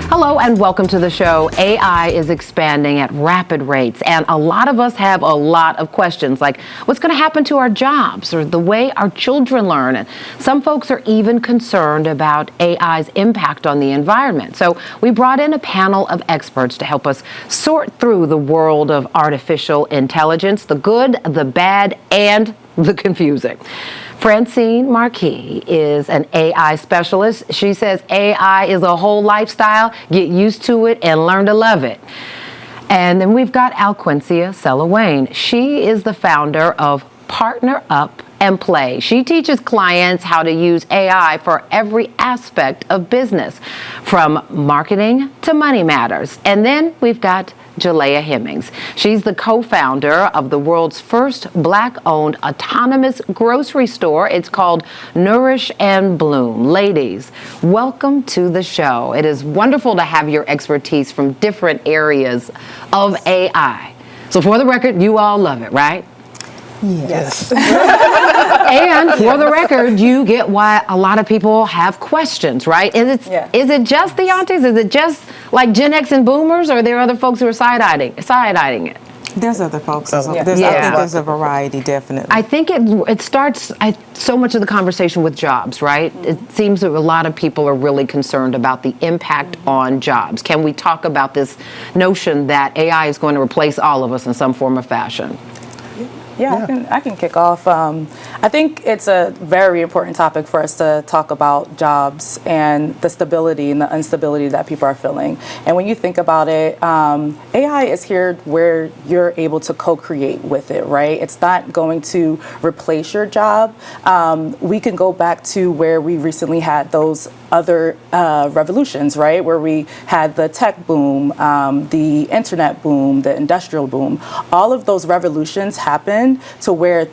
Hello and welcome to the show. AI is expanding at rapid rates, and a lot of us have a lot of questions like what's going to happen to our jobs or the way our children learn. And some folks are even concerned about AI's impact on the environment. So we brought in a panel of experts to help us sort through the world of artificial intelligence, the good, the bad, and the confusing. Francine Marquis is an AI specialist. She says AI is a whole lifestyle. Get used to it and learn to love it. And then we've got Alquencia Sella-Wayne. She is the founder of Partner Up and Play. She teaches clients how to use AI for every aspect of business, from marketing to money matters. And then we've got Jalea Hemmings. She's the co-founder of the world's first Black-owned autonomous grocery store. It's called Nourish and Bloom. Ladies, welcome to the show. It is wonderful to have your expertise from different areas of AI. So for the record, you all love it, right? Yes. And for the record, you get why a lot of people have questions, right? Is it just the aunties? Is it just like Gen X and Boomers, or are there other folks who are side-eyeing it? There's other folks. I think there's a variety, definitely. I think it starts so much of the conversation with jobs, right? It seems that a lot of people are really concerned about the impact on jobs. Can we talk about this notion that AI is going to replace all of us in some form or fashion? Yeah. I can kick off. I think it's a very important topic for us to talk about jobs and the stability and the instability that people are feeling. And when you think about it, AI is here where you're able to co-create with it, right? It's not going to replace your job. We can go back to where we recently had those other revolutions, right? Where we had the tech boom, the internet boom, the industrial boom. All of those revolutions happened to where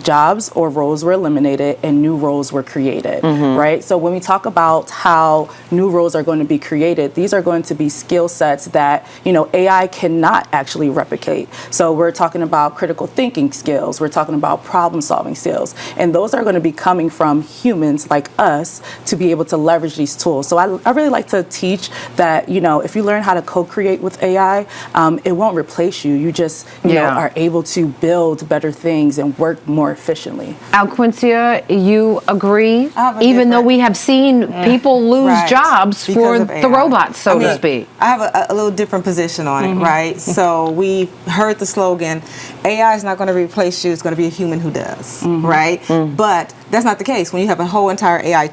jobs or roles were eliminated and new roles were created, right? So when we talk about how new roles are going to be created, these are going to be skill sets that, AI cannot actually replicate. So we're talking about critical thinking skills, we're talking about problem solving skills, and those are going to be coming from humans like us to be able to leverage these tools. So I really like to teach that, if you learn how to co-create with AI, it won't replace you. You just, are able to build better things and work more efficiently. Alquencia, you agree? Even though we have seen people lose jobs for the robots, so to speak. I have a little different position on it, right? So we heard the slogan, AI is not going to replace you, it's going to be a human who does, right? But that's not the case. When you have a whole entire AI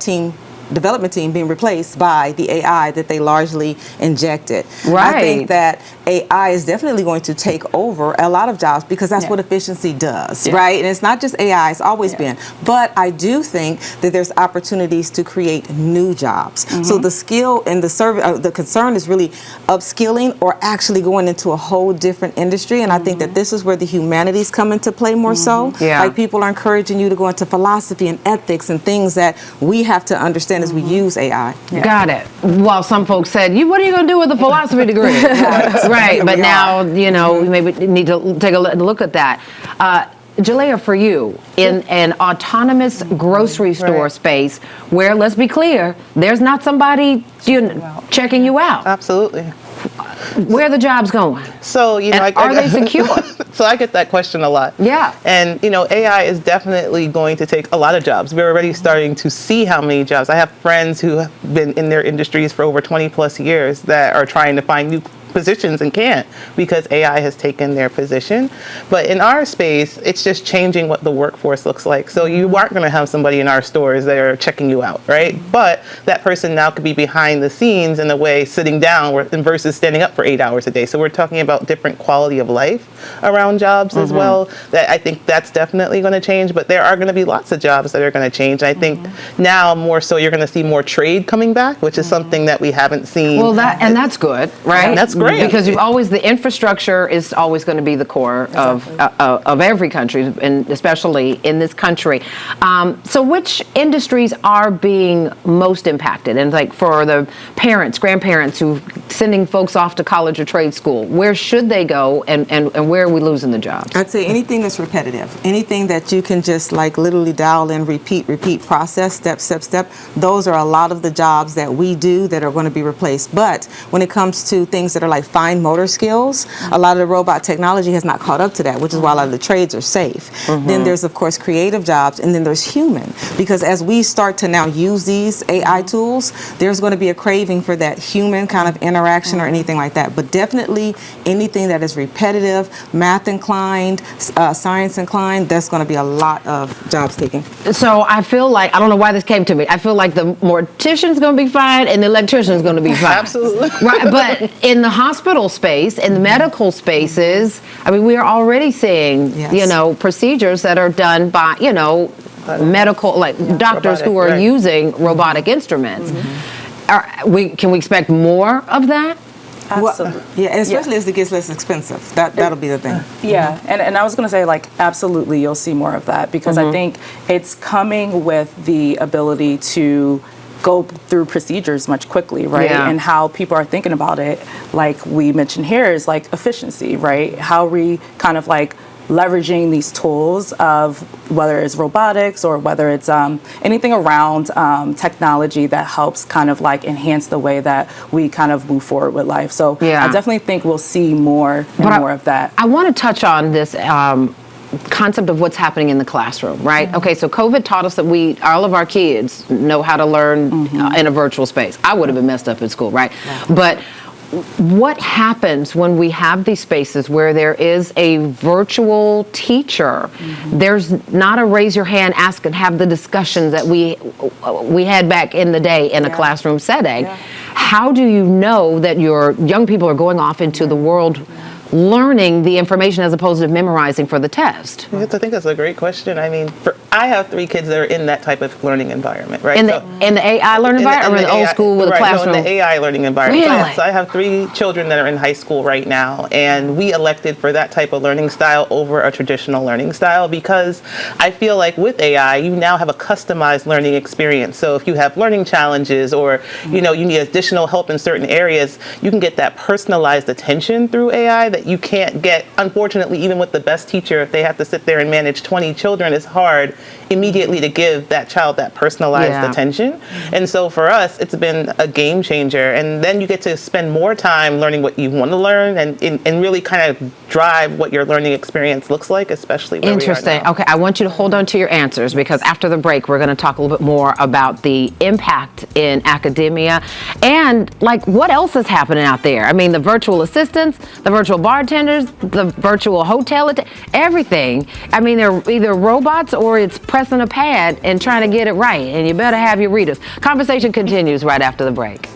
development team being replaced by the AI that they largely injected. Right. I think that AI is definitely going to take over a lot of jobs because that's what efficiency does, right? And it's not just AI, it's always been. But I do think that there's opportunities to create new jobs. So the skill and the concern is really upskilling or actually going into a whole different industry. And I think that this is where the humanities come into play more so. Like people are encouraging you to go into philosophy and ethics and things that we have to understand as we use AI. Got it. Well, some folks said, what are you going to do with a philosophy degree? Right. But now, we maybe need to take a look at that. Jalea, for you, in an autonomous grocery store space where, let's be clear, there's not somebody checking you out. Absolutely. Where are the jobs going? So, are they secure? So I get that question a lot. Yeah. And, AI is definitely going to take a lot of jobs. We're already starting to see how many jobs. I have friends who have been in their industries for over 20 plus years that are trying to find new positions and can't because AI has taken their position. But in our space, it's just changing what the workforce looks like. So you aren't going to have somebody in our stores that are checking you out, right? But that person now could be behind the scenes in a way, sitting down versus standing up for 8 hours a day. So we're talking about different quality of life around jobs as well. That I think that's definitely going to change. But there are going to be lots of jobs that are going to change. I think now more so you're going to see more trade coming back, which is something that we haven't seen. Well, that's good, right? That's great. great. Because the infrastructure is always going to be the core of every country, and especially in this country. So which industries are being most impacted? And like for the parents, grandparents who sending folks off to college or trade school, where should they go, and where are we losing the jobs? I'd say anything that's repetitive, anything that you can just like literally dial in, repeat, process, step. Those are a lot of the jobs that we do that are going to be replaced. But when it comes to things that are like fine motor skills, a lot of the robot technology has not caught up to that, which is why a lot of the trades are safe. Then there's, of course, creative jobs, and then there's human. Because as we start to now use these AI tools, there's going to be a craving for that human kind of interaction or anything like that. But definitely anything that is repetitive, math inclined, science inclined, that's going to be a lot of jobs taken. So I feel like, I don't know why this came to me, I feel like the mortician's going to be fine and the electrician's going to be fine. Absolutely. Right, but in the hospital space, in the medical spaces, I mean, we are already seeing, procedures that are done by, medical, like doctors who are using robotic instruments. Can we expect more of that? Absolutely. Well, and especially as it gets less expensive. That'll be the thing. Yeah, and I was going to say, like, absolutely, you'll see more of that, because I think it's coming with the ability to go through procedures much quickly, right? Yeah. And how people are thinking about it, like we mentioned here, is like efficiency, right? How we kind of like leveraging these tools of whether it's robotics or whether it's anything around technology that helps kind of like enhance the way that we kind of move forward with life. So I definitely think we'll see more and more of that. I want to touch on this concept of what's happening in the classroom, right? Okay, so COVID taught us that all of our kids know how to learn in a virtual space. I would have been messed up in school, right? But what happens when we have these spaces where there is a virtual teacher? There's not a raise your hand, ask and have the discussions that we had back in the day in a classroom setting. How do you know that your young people are going off into the world learning the information as opposed to memorizing for the test? I think that's a great question. I mean, I have 3 kids that are in that type of learning environment, right? In the AI learning environment, or in the old school with a classroom? No, in the AI learning environment. Really? So I have 3 children that are in high school right now, and we elected for that type of learning style over a traditional learning style because I feel like with AI, you now have a customized learning experience. So if you have learning challenges or, you need additional help in certain areas, you can get that personalized attention through AI that you can't get, unfortunately, even with the best teacher. If they have to sit there and manage 20 children, it's hard immediately to give that child that personalized attention. And so for us, it's been a game changer. And then you get to spend more time learning what you want to learn and really kind of drive what your learning experience looks like, especially where we are now. Okay, I want you to hold on to your answers because after the break, we're going to talk a little bit more about the impact in academia and like what else is happening out there. I mean, the virtual assistants, the virtual bartenders, the virtual hotel, everything. I mean, they're either robots or it's pressing a pad and trying to get it right. And you better have your readers. Conversation continues right after the break.